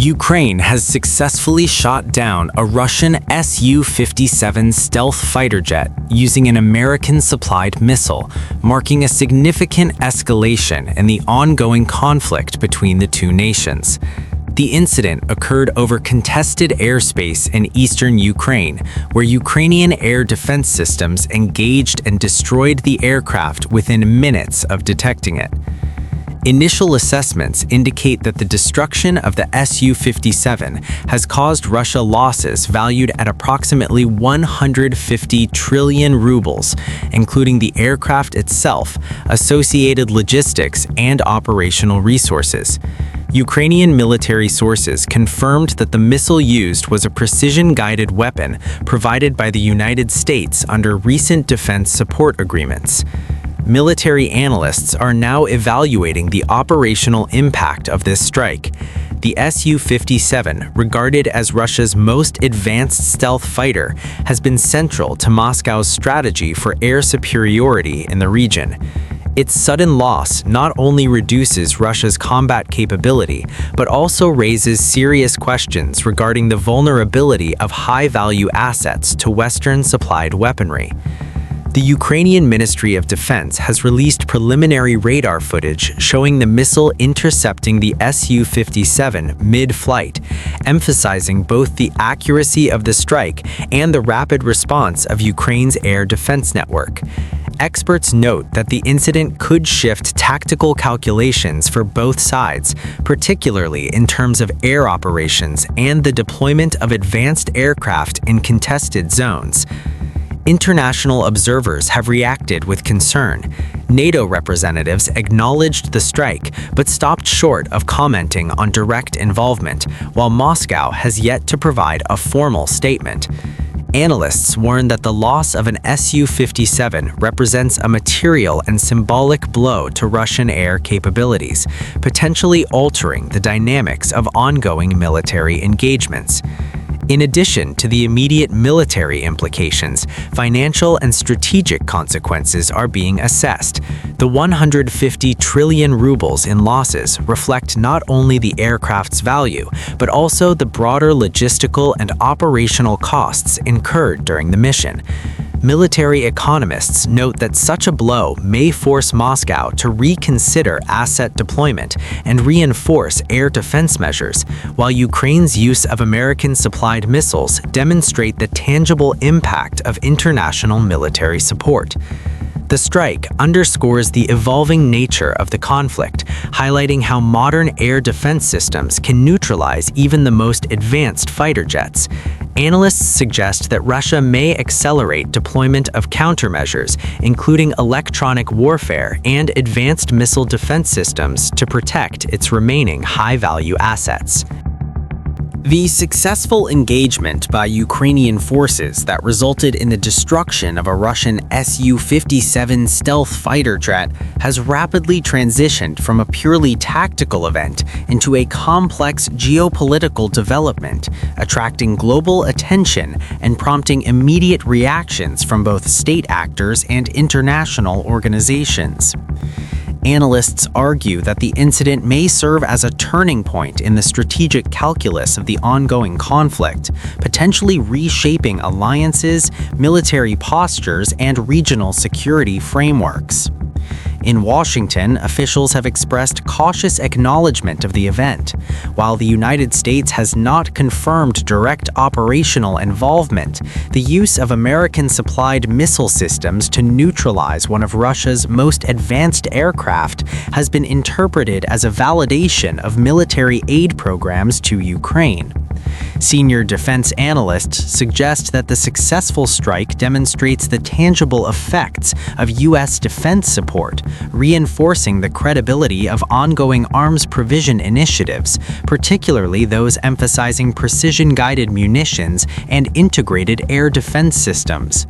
Ukraine has successfully shot down a Russian Su-57 stealth fighter jet using an American-supplied missile, marking a significant escalation in the ongoing conflict between the two nations. The incident occurred over contested airspace in eastern Ukraine, where Ukrainian air defense systems engaged and destroyed the aircraft within minutes of detecting it. Initial assessments indicate that the destruction of the Su-57 has caused Russia losses valued at approximately 150 trillion rubles, including the aircraft itself, associated logistics, and operational resources. Ukrainian military sources confirmed that the missile used was a precision-guided weapon provided by the United States under recent defense support agreements. Military analysts are now evaluating the operational impact of this strike. The Su-57, regarded as Russia's most advanced stealth fighter, has been central to Moscow's strategy for air superiority in the region. Its sudden loss not only reduces Russia's combat capability, but also raises serious questions regarding the vulnerability of high-value assets to Western-supplied weaponry. The Ukrainian Ministry of Defense has released preliminary radar footage showing the missile intercepting the Su-57 mid-flight, emphasizing both the accuracy of the strike and the rapid response of Ukraine's air defense network. Experts note that the incident could shift tactical calculations for both sides, particularly in terms of air operations and the deployment of advanced aircraft in contested zones. International observers have reacted with concern. NATO representatives acknowledged the strike, but stopped short of commenting on direct involvement, while Moscow has yet to provide a formal statement. Analysts warn that the loss of an Su-57 represents a material and symbolic blow to Russian air capabilities, potentially altering the dynamics of ongoing military engagements. In addition to the immediate military implications, financial and strategic consequences are being assessed. The 150 trillion rubles in losses reflect not only the aircraft's value, but also the broader logistical and operational costs incurred during the mission. Military economists note that such a blow may force Moscow to reconsider asset deployment and reinforce air defense measures, while Ukraine's use of American-supplied missiles demonstrate the tangible impact of international military support. The strike underscores the evolving nature of the conflict, highlighting how modern air defense systems can neutralize even the most advanced fighter jets. Analysts suggest that Russia may accelerate deployment of countermeasures, including electronic warfare and advanced missile defense systems, to protect its remaining high-value assets. The successful engagement by Ukrainian forces that resulted in the destruction of a Russian Su-57 stealth fighter jet has rapidly transitioned from a purely tactical event into a complex geopolitical development, attracting global attention and prompting immediate reactions from both state actors and international organizations. Analysts argue that the incident may serve as a turning point in the strategic calculus of the ongoing conflict, potentially reshaping alliances, military postures, and regional security frameworks. In Washington, officials have expressed cautious acknowledgement of the event. While the United States has not confirmed direct operational involvement, the use of American-supplied missile systems to neutralize one of Russia's most advanced aircraft has been interpreted as a validation of military aid programs to Ukraine. Senior defense analysts suggest that the successful strike demonstrates the tangible effects of U.S. defense support, reinforcing the credibility of ongoing arms provision initiatives, particularly those emphasizing precision-guided munitions and integrated air defense systems.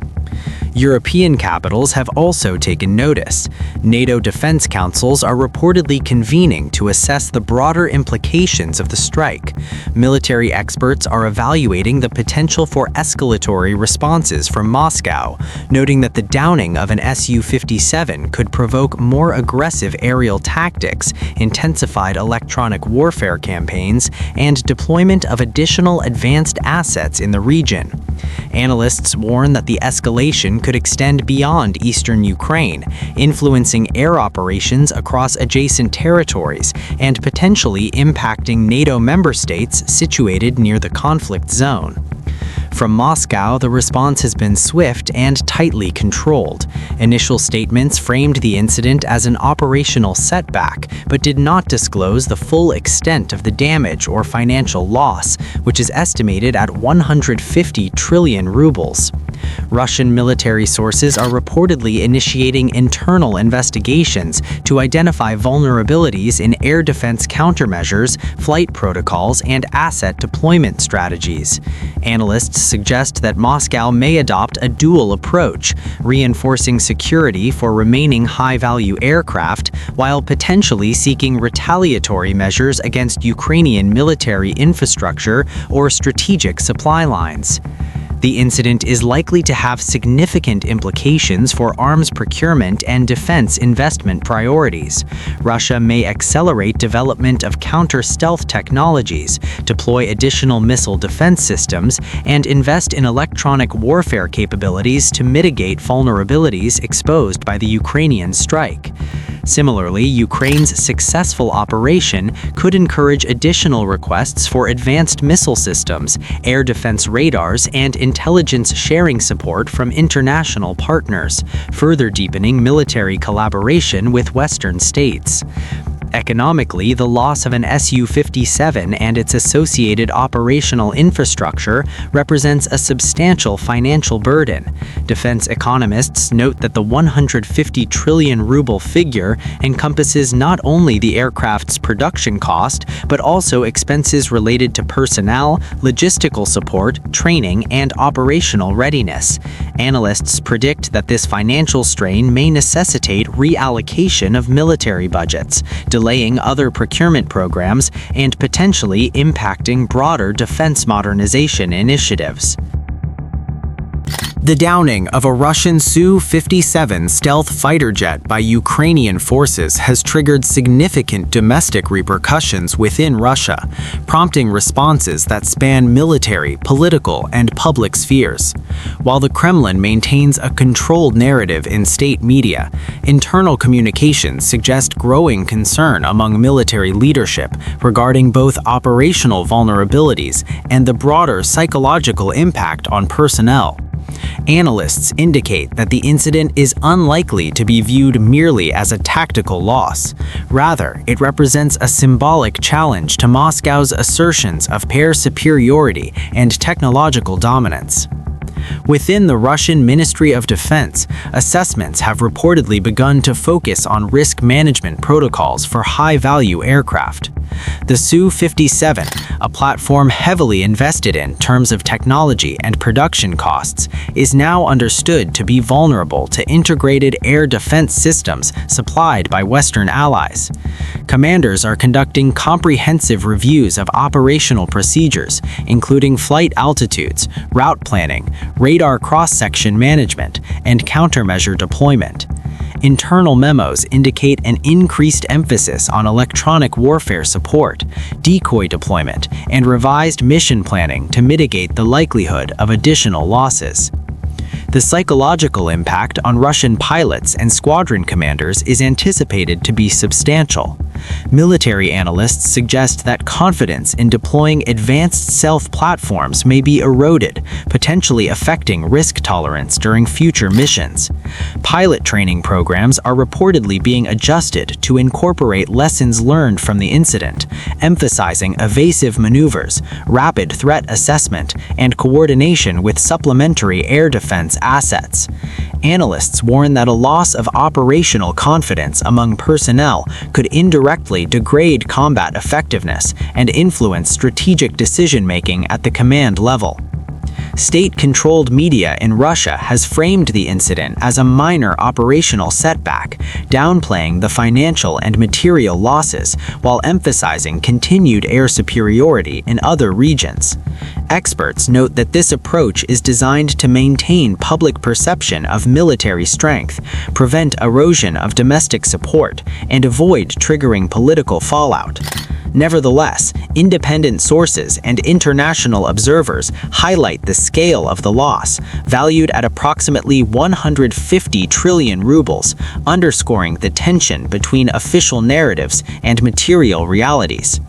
European capitals have also taken notice. NATO defense councils are reportedly convening to assess the broader implications of the strike. Military experts are evaluating the potential for escalatory responses from Moscow, noting that the downing of an Su-57 could provoke more aggressive aerial tactics, intensified electronic warfare campaigns, and deployment of additional advanced assets in the region. Analysts warn that the escalation could extend beyond eastern Ukraine, influencing air operations across adjacent territories and potentially impacting NATO member states situated near the conflict zone. From Moscow, the response has been swift and tightly controlled. Initial statements framed the incident as an operational setback, but did not disclose the full extent of the damage or financial loss, which is estimated at 150 trillion rubles. Russian military sources are reportedly initiating internal investigations to identify vulnerabilities in air defense countermeasures, flight protocols, and asset deployment strategies. Analysts suggest that Moscow may adopt a dual approach, reinforcing security for remaining high-value aircraft while potentially seeking retaliatory measures against Ukrainian military infrastructure or strategic supply lines. The incident is likely to have significant implications for arms procurement and defense investment priorities. Russia may accelerate development of counter-stealth technologies, deploy additional missile defense systems, and invest in electronic warfare capabilities to mitigate vulnerabilities exposed by the Ukrainian strike. Similarly, Ukraine's successful operation could encourage additional requests for advanced missile systems, air defense radars, and intelligence sharing support from international partners, further deepening military collaboration with Western states. Economically, the loss of an Su-57 and its associated operational infrastructure represents a substantial financial burden. Defense economists note that the 150 trillion ruble figure encompasses not only the aircraft's production cost, but also expenses related to personnel, logistical support, training, and operational readiness. Analysts predict that this financial strain may necessitate reallocation of military budgets, delaying other procurement programs, and potentially impacting broader defense modernization initiatives. The downing of a Russian Su-57 stealth fighter jet by Ukrainian forces has triggered significant domestic repercussions within Russia, prompting responses that span military, political, and public spheres. While the Kremlin maintains a controlled narrative in state media, internal communications suggest growing concern among military leadership regarding both operational vulnerabilities and the broader psychological impact on personnel. Analysts indicate that the incident is unlikely to be viewed merely as a tactical loss. Rather, it represents a symbolic challenge to Moscow's assertions of air superiority and technological dominance. Within the Russian Ministry of Defense, assessments have reportedly begun to focus on risk management protocols for high-value aircraft. The Su-57, a platform heavily invested in terms of technology and production costs, is now understood to be vulnerable to integrated air defense systems supplied by Western allies. Commanders are conducting comprehensive reviews of operational procedures, including flight altitudes, route planning, radar cross-section management, and countermeasure deployment. Internal memos indicate an increased emphasis on electronic warfare support, decoy deployment, and revised mission planning to mitigate the likelihood of additional losses. The psychological impact on Russian pilots and squadron commanders is anticipated to be substantial. Military analysts suggest that confidence in deploying advanced stealth platforms may be eroded, potentially affecting risk tolerance during future missions. Pilot training programs are reportedly being adjusted to incorporate lessons learned from the incident, emphasizing evasive maneuvers, rapid threat assessment, and coordination with supplementary air defense assets. Analysts warn that a loss of operational confidence among personnel could indirectly degrade combat effectiveness and influence strategic decision-making at the command level. State-controlled media in Russia has framed the incident as a minor operational setback, downplaying the financial and material losses while emphasizing continued air superiority in other regions. Experts note that this approach is designed to maintain public perception of military strength, prevent erosion of domestic support, and avoid triggering political fallout. Nevertheless, independent sources and international observers highlight the scale of the loss, valued at approximately 150 trillion rubles, underscoring the tension between official narratives and material realities.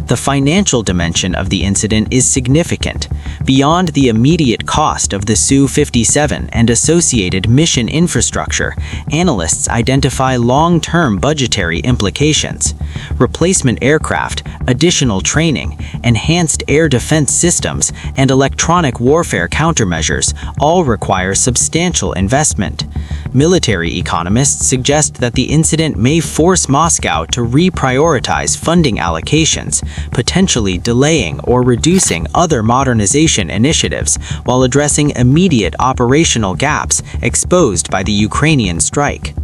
The financial dimension of the incident is significant. Beyond the immediate cost of the Su-57 and associated mission infrastructure, analysts identify long-term budgetary implications. Replacement aircraft, additional training, enhanced air defense systems, and electronic warfare countermeasures all require substantial investment. Military economists suggest that the incident may force Moscow to reprioritize funding allocations, potentially delaying or reducing other modernization initiatives while addressing immediate operational gaps exposed by the Ukrainian strike.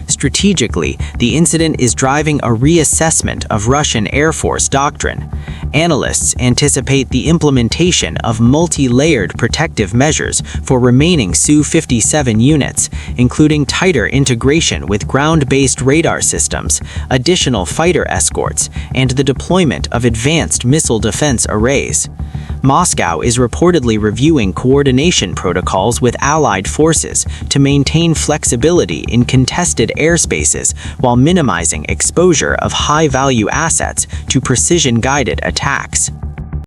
Strategically, the incident is driving a reassessment of Russian Air Force doctrine. Analysts anticipate the implementation of multi-layered protective measures for remaining Su-57 units, including tighter integration with ground-based radar systems, additional fighter escorts, and the deployment of advanced missile defense arrays. Moscow is reportedly reviewing coordination protocols with allied forces to maintain flexibility in contested airspaces while minimizing exposure of high-value assets to precision-guided attacks.